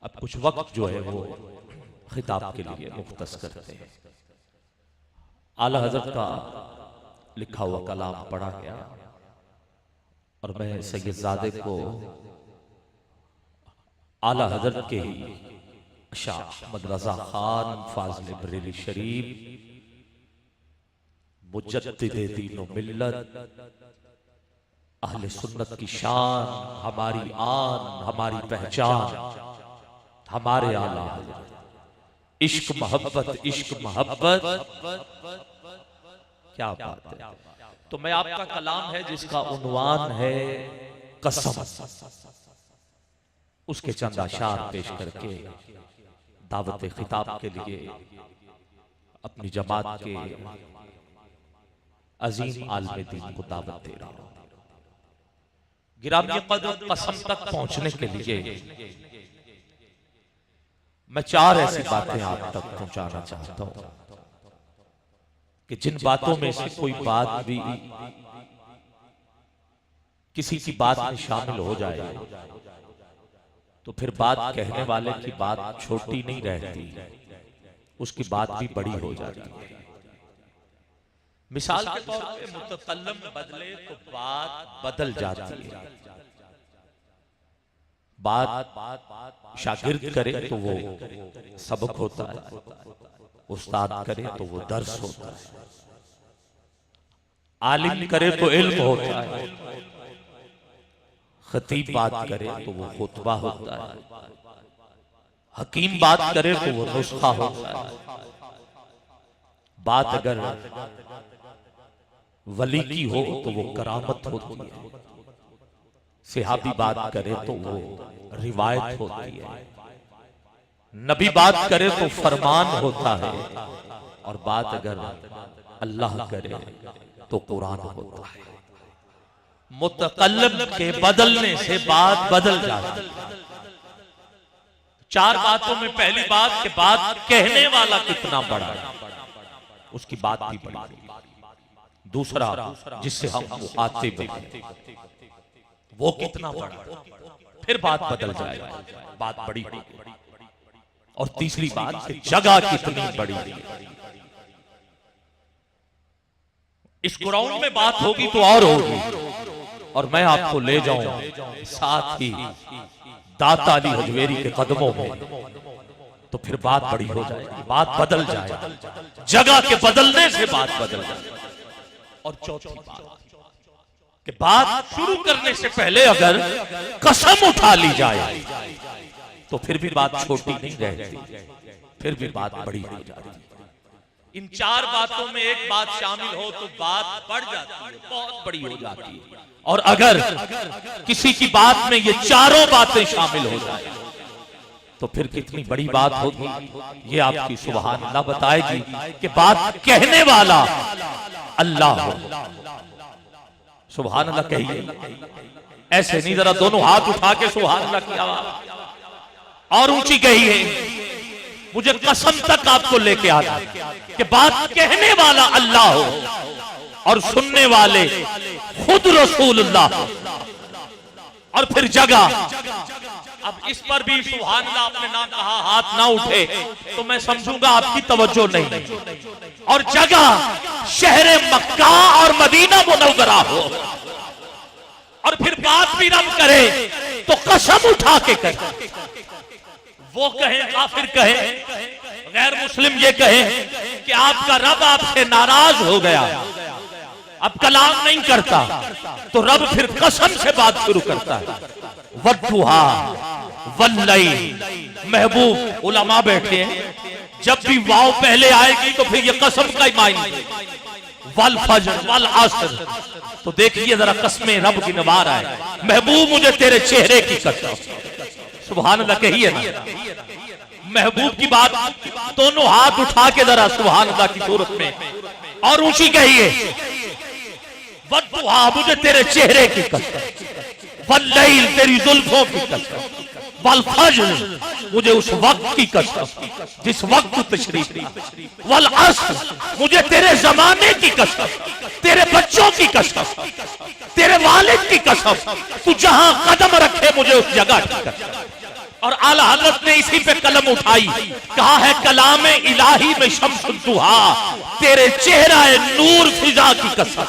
अब कुछ वक्त जो है वो खिताब के लिए मुख्तस करते हैं। आला हजरत का लिखा हुआ कलाम पढ़ा गया और मैं सैयदजादे को आला हजरत के ही शाह अहमद रजा खान फाजिल बरेली शरीफ मुजद्दिदे दीनो मिल्लत अहले सुन्नत की शान, हमारी आन, हमारी पहचान, हमारे आला हजरत इश्क मोहब्बत क्या बात है। तो मैं आपका कलाम है जिसका उन्वान है कसम, उसके चंद अशार पेश करके दावत खिताब के लिए अपनी जमात के अजीम आलम दीन को दावत दे रहा हूं। गिरामी कदर कसम तक पहुंचने के लिए मैं चार ऐसी बातें आप तक पहुंचाना चाहता हूं कि जिन बातों में से कोई बात भी किसी की बात में शामिल हो जाए तो फिर बात कहने वाले की बात छोटी नहीं रहती, उसकी बात भी बड़ी हो जाती है। मिसाल के तौर पे मुतकल्लम बदले तो बात बदल जाती है। बात शागिर्द करे तो वो सबक होता है, उस्ताद करे तो वो दर्स होता है, आलिम करे तो इल्म होता है, खतीब बात करे तो वो खुतबा होता है, हकीम बात करे तो वो नुस्खा होता है। बात अगर वली की हो तो वो करामत होती है, सिहाबी बात करे तो वो रिवायत होती है, नबी बात करे तो फरमान होता है, और बात अगर अल्लाह करे तो कुरान होता है। मुतकल्लिम के बदलने से बात बदल जाती है। चार बातों में पहली बात कि बात कहने वाला कितना बड़ा है, उसकी बात भी बड़ी है। दूसरा, जिससे हम मुखातिब हैं वो कितना बड़ा है, फिर बात बदल जाएगी, बात बड़ी होगी। और तीसरी बात कि जगह कितनी बड़ी है। इस ग्राउंड में बात होगी तो और होगी, और मैं आपको ले जाऊं साथ ही दाता अली हजवेरी के कदमों में, तो फिर बात बड़ी हो जाएगी, बात बदल जाएगी, जगह के बदलने से बात बदल जाएगी। और चौथी बात कि बात शुरू करने से पहले अगर कसम उठा ली जाए तो फिर भी बात छोटी नहीं रहती, फिर भी बात बड़ी हो जाती है। इन चार बातों में एक बात शामिल हो तो बात बढ़ जाती है, बहुत बड़ी हो जाती है। और अगर किसी की बात में ये चारों बातें शामिल हो जाए तो फिर कितनी बड़ी बात होगी, ये आपकी सुभान अल्लाह बताएगी कि बात कहने वाला अल्लाह हो। सुभान अल्लाह कहिए, ऐसे नहीं, जरा दोनों हाथ उठा के सुभान अल्लाह की आवाज और ऊंची कही है। मुझे कसम तक आपको लेके आना कि बात कहने वाला अल्लाह हो और सुनने वाले खुद रसूलुल्लाह हो। और फिर जगह, अब इस पर भी सुभान अल्लाह आपने ना कहा, हाथ ना उठे तो मैं समझूंगा आपकी तवज्जो नहीं। और जगह शहरे मक्का और मदीना मुनव्वरा हो। और फिर बात भी रब करे तो कसम उठा के करे, वो कहे काफिर कहे, गैर मुस्लिम ये कहे कि आपका रब आपसे नाराज हो गया, अब कलाम नहीं करता, तो रब फिर कसम से बात शुरू करता है। वद्दुहा वल्लैल, महबूब उलमा बैठे हैं, जब भी वाव पहले आएगी तो फिर ये कसम का ही मायने, वल फज्र वल असर। तो देखिए जरा कसमें रब की नवार है। महबूब मुझे तेरे चेहरे की कसम, सुभान अल्लाह कहिए ना। महबूब की बात, दोनों हाथ उठा के जरा सुभान अल्लाह की सूरत में और ऊंची कहिए, वद्दुहा मुझे तेरे चेहरे की कसम, वल्लैल तेरी जुल्फों की कसम, वल फज्र मुझे उस वक्त की कसम जिस वक्त तशरीफ, वल अस्र मुझे तेरे जमाने की कसम, तेरे बच्चों की कसम, तेरे वालिद की कसम, तू जहां कदम रखे मुझे उस जगह की कसम। और आला हजरत ने इसी पे कलम उठाई, कहा है कलाम इलाही में शम्सुद दुहा, तेरे चेहरा नूर फिजा की कसम।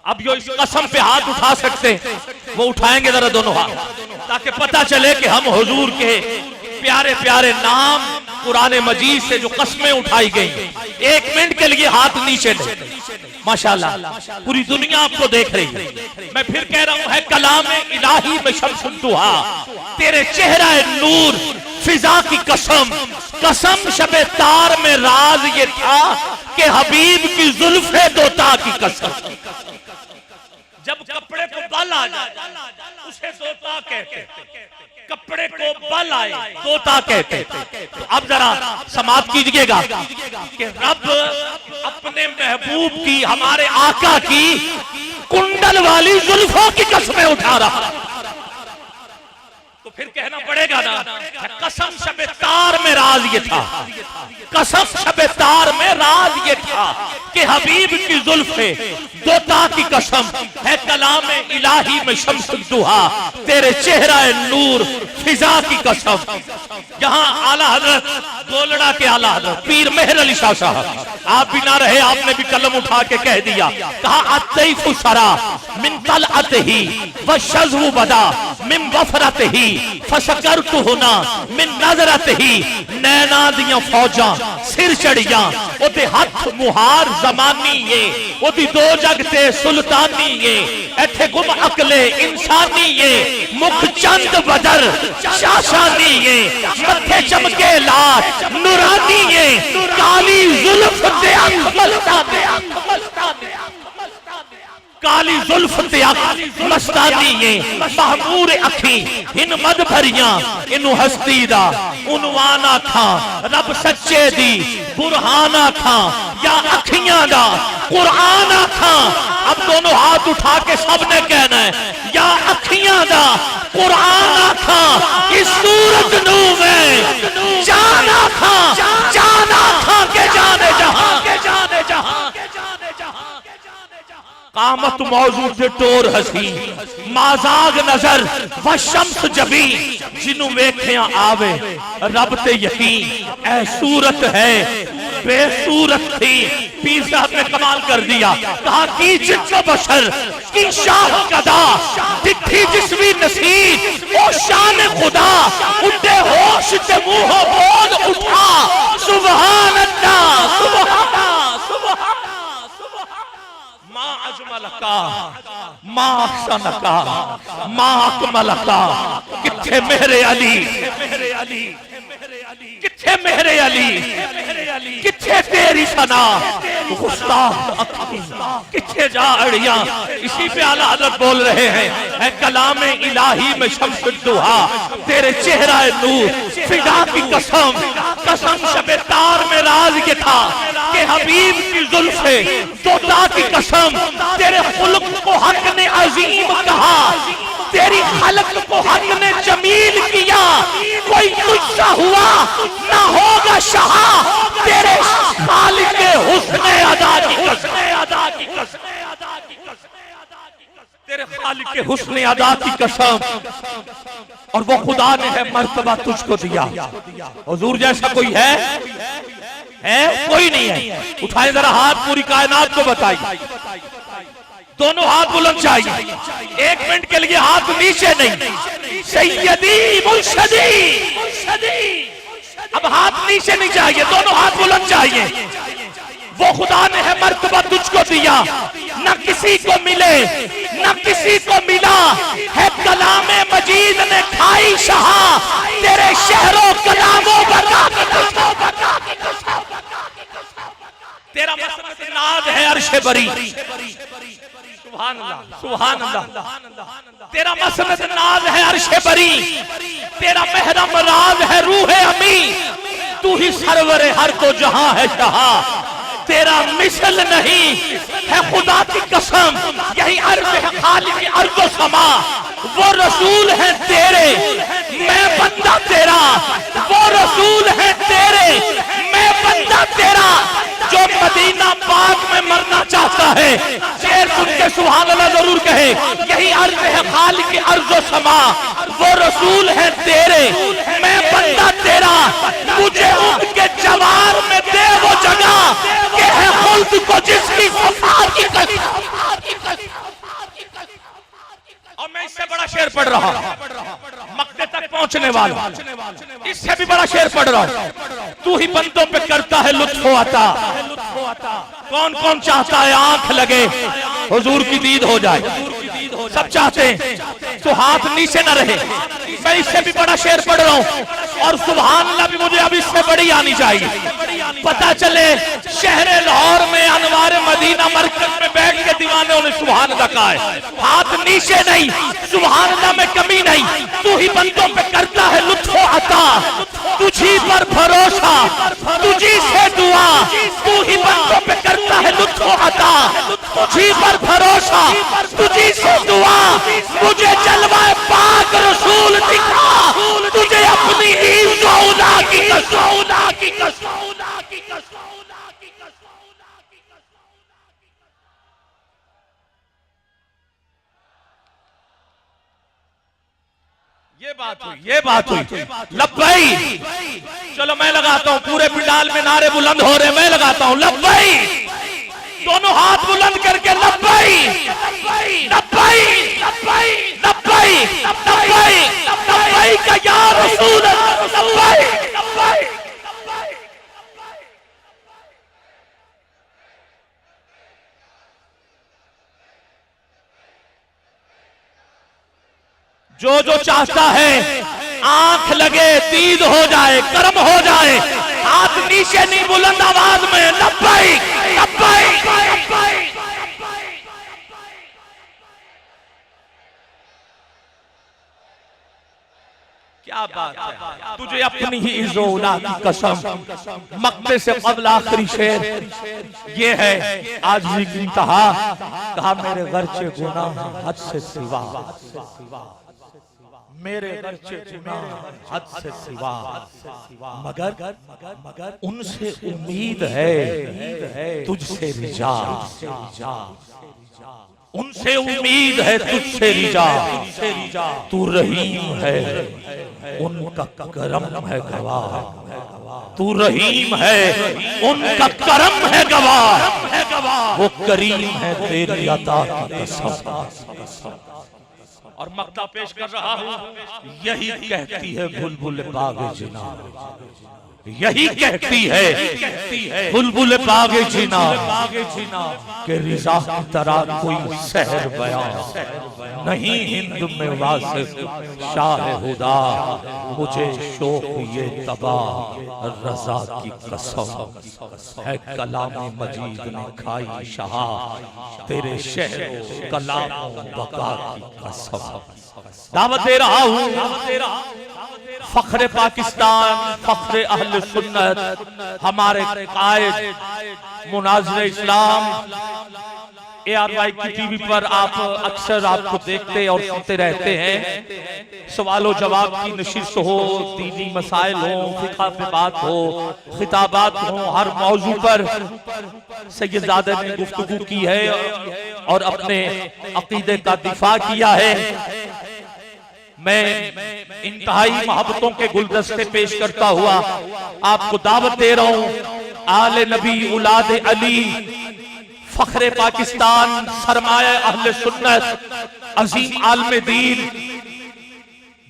अब जो इस कसम पे हाथ उठा सकते वो उठाएंगे जरा दोनों हाथ, ताकि पता चले कि हम हुजूर के प्यारे प्यारे नाम कुरान मजीद से जो कस्में उठाई गई, एक मिनट के लिए हाथ नीचे नहीं। माशाल्लाह पूरी दुनिया आपको देख रही है। मैं फिर कह रहा हूं, है कलाम इलाही में शम्सुद दुहा, तेरे चेहरा नूर फिजा की कसम। कसम शबे तार में राज ये था कि हबीब की जुल्फे दोता की कसम। जब कपड़े को बल आ जाए उसे दोता कहते, कपड़े को बल आए दोता कहते। तो अब जरा समाप्त कीजिएगा कि रब अपने महबूब की, हमारे आका की कुंडल वाली जुल्फों की कसमें उठा रहा, तो फिर कहना पड़ेगा ना, कसम शबे तार में राज ये था, कसम शबे तार में राज ये था कि हबीब की जुल्फे दोता की कसम। है कलाम इलाही में शम्सुद दुहा, तेरे चेहरा नूर फिजा की कसम। यहाँ आला हजरत गोलड़ा के आला हजरत पीर मेहर अली शाह साहब, आप भी ना रहे, आपने भी कलम उठा के कह दिया, कहा अतईफु सरा मिन तलअतही व शज़्हु बदा मिन वफरतही फसकरतु हुना मिन नज़रतही। नैना दियां फौजां सिर चढ़ियां, ओदे हथ मुहार जमानी ये, ओदी दो जग ते सुल्तानी ये, एथे गुम अकले इंसानी ये, मुख चंद बदर शाशानी ये, मत्थे चमके लाट नूरानी ये, काली जुल्फ ते काली जुल्फ ते मस्तानी ये, महमूर अखी इन मद भरियां इनू हस्ती दा उनवान आखां, रब सच्चे दी बुरहान आखां, या अखियां दा कुरान आखां। अब दोनों हाथ उठा के सबने कहना है, या अखियां दा कुरान आखां, इस सूरत नू में जान आखां, जान आखां के जाने जहां, के जाने जहां, कामत मौजू ते टोर हसी माजाग नजर व शम्स जबी, जिन्नू वेखिया आवे रब ते यकीन। ऐ सूरत है बेसूरत थी। पीर साहब ने कमाल कर दिया, कहा की जिज्जो बशर की शाह कदा, दिखी जिस्मी नसीब ओ शान खुदा, उठे होश ते मुंह बोल उठा, सुभान अल्लाह सुभान सुभान माँ अजमलका माँ अहसनका माँ अकमलका। किथे मेरे अली, किथे मेरे अली, किथे तेरी सना, गुस्ताख किथे जा अड़ियां। इसी पे आला हज़रत बोल रहे हैं, है कलाम इलाही में शम्सुद दुहा, तेरे चेहरा नूर फिजा की कसम। कसम शबे तार में राज ये था कि हबीब की जुल्फे दोता की कसम। तेरे खुल्क को हक ने अजीम कहा, तेरी खलक को हक ने जमील किया, कोई तुझसा हुआ ना होगा शाह, तेरे खालिक हुस्ने अदा की कसम, अदा की कसम, तेरे खालिक के हुस्ने अदा की कसम। और वो खुदा ने है मर्तबा तुझको दिया, हुजूर जैसा कोई है कोई नहीं है। उठाए जरा हाथ, पूरी कायनात को बताइए, दोनों हाथ बुलंद चाहिए, एक मिनट के लिए हाथ नीचे नहीं। सैयदी मुर्शदी, अब हाथ नीचे नहीं चाहिए, दोनों हाथ बुलंद चाहिए। वो खुदा ने है मर्तबा तुझको दिया, न किसी को मिले न किसी को मिला, है कलामे मजीद ने खाई शाह, तेरे शहरों कलामों बता तेरा मसनद नाज है अर्शे बरी। सुभान अल्लाह सुभान अल्लाह। तेरा मसनद नाज है अर्शे बरी, तेरा महरम राज है रूह अमी। तू ही सरवरे हर को जहां है शाह, तेरा मिसल नहीं है खुदा की कसम। यही अर्ज है खालिक अर्ज़ो समा, वो रसूल है तेरे मैं बंदा तेरा, वो रसूल है तेरे मैं बंदा तेरा। जो मदीना पाक में मरना चाहता है शेर सुन के सुभान अल्लाह जरूर कहे। यही अर्ज है खालिक अर्ज़ो समा, वो रसूल है तेरे, मैं बंदा तेरा, मुझे उनके जवार में दे वो जगह कि है खुल्द को जिसकी सफा की कसम। और मैं इससे बड़ा शेर पढ़ रहा हूं, मक्के तक पहुंचने वाला, इससे भी बड़ा शेर पढ़ रहा हूं। तू ही बंदों पे करता है लुत्फ आता, कौन कौन चाहता है आंख लगे हुजूर की दीद हो जाए, सब चाहते हैं, तो हाथ नीचे न रहे। मैं इससे भी बड़ा शेर पढ़ रहा हूं, और सुभान अल्लाह भी मुझे अब इससे बड़ी आनी चाहिए। पता चले शहरे लाहौर में अनवार मदीना मरकज में बैठ के दीवानों ने सुभान अल्लाह कहा है, हाथ नीचे नहीं, सुभान अल्लाह में कमी नहीं। तू ही बंदों पे करता है लुत्फ अता, तुझी पर भरोसा, तुझी से दुआ, तू ही बंदों पे करता है लुत्फ अता, तुझी पर भरोसा, तुझी से दुआ, मुझे जलवा पाक रसूल दिखा, तुझे अपनी इज़्ज़त की कसम। ये बात हुई लब्बैक। चलो मैं लगाता हूं, पूरे पंडाल में नारे बुलंद हो रहे, मैं लगाता हूं लब्बैक, दोनों हाथ बुलंद करके लब्बैक लब्बैक लब्बैक लब्बैक लब्बैक लब्बैक या रसूल अल्लाह, लब्बैक लब्बैक। जो जो चाहता है आंख लगे, दीद हो जाए, कर्म हो जाए, हाथ नीचे नहीं, बुलंद आवाज में लब्बैक लब्बैक लब्बैक। क्या बात है, तुझे अपनी ही इज़्ज़त की कसम। मक्के से क़ब्ल आखिरी शेर ये है, आज भी कहा मेरे गर्चे गुनाह हद से सिवा, मेरे गर्चे गुनाह हद से सिवा, मगर उनसे उम्मीद है तुझसे रिजा, उनसे उम्मीद है तुझसे रिजा, तू रहीम है उनका करम है गवाह, तू रहीम है उनका करम है गवाह, वो करीम है तेरी अता की कसम। और मक्ता पेश कर रहा हूं, यही कहती है बुलबुल बागे जिना, यही कहती है बुलबुल बागे जिना के रिजा की तरह कोई सहर बयां नहीं हिंद में वासिफ शाह हुदा, मुझे शौक ये तबा रजा की कसम है, कलाम मजीद ने खाई शहा तेरे शहर कलाम बका की कसम। दावत दे रहा हूं फख्रे पाकिस्तान, फख्रे अहले सुन्नत, हमारे कायद मुनाज़िर इस्लाम ARY की टीवी पर आप अक्सर आपको देखते और सुनते रहते हैं। सवालों जवाब की नशिस्त हो, दीनी मसाइल हो, फिक़ह पे बात हो, खिताबात हो, हर मौजू पर सैयदजादे ने गुफ्तगू की है और अपने अकीदे का दिफा किया है। मैं इंतहाई मोहब्बतों के गुलदस्ते पेश करता हुआ आपको दावत दे रहा हूं, आले नबी औलाद अली, फख्रे पाकिस्तान, सरमाया अहले सुन्नत, अजीम आलम दीन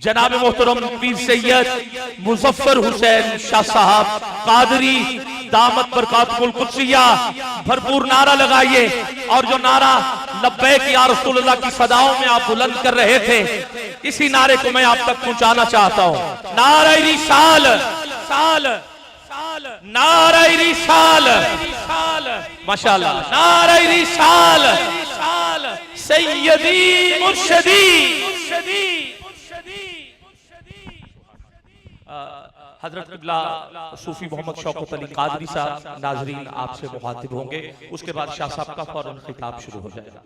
जनाब मोहतरम पीर सैयद मुजफ्फर हुसैन शाह साहब कादरी दामत बरकातुल कुद्सिया, भरपूर नारा लगाइए। और जो नारा लब्बैक या रसूलुल्लाह की सदाओं में आप बुलंद कर रहे थे, इसी नारे को मैं आप तक पहुंचाना चाहता हूं। नारा रिसाल साल, नारा रिसाल, माशाल्लाह, नारा रिसाल, सैयदी मुर्शदी हजरत क़िबला सूफी मोहम्मद शौकत अली कादरी साहब नाजरीन आपसे मुखातिब होंगे, उसके बाद शाह साहब का फौरन खिताब शुरू हो जाएगा।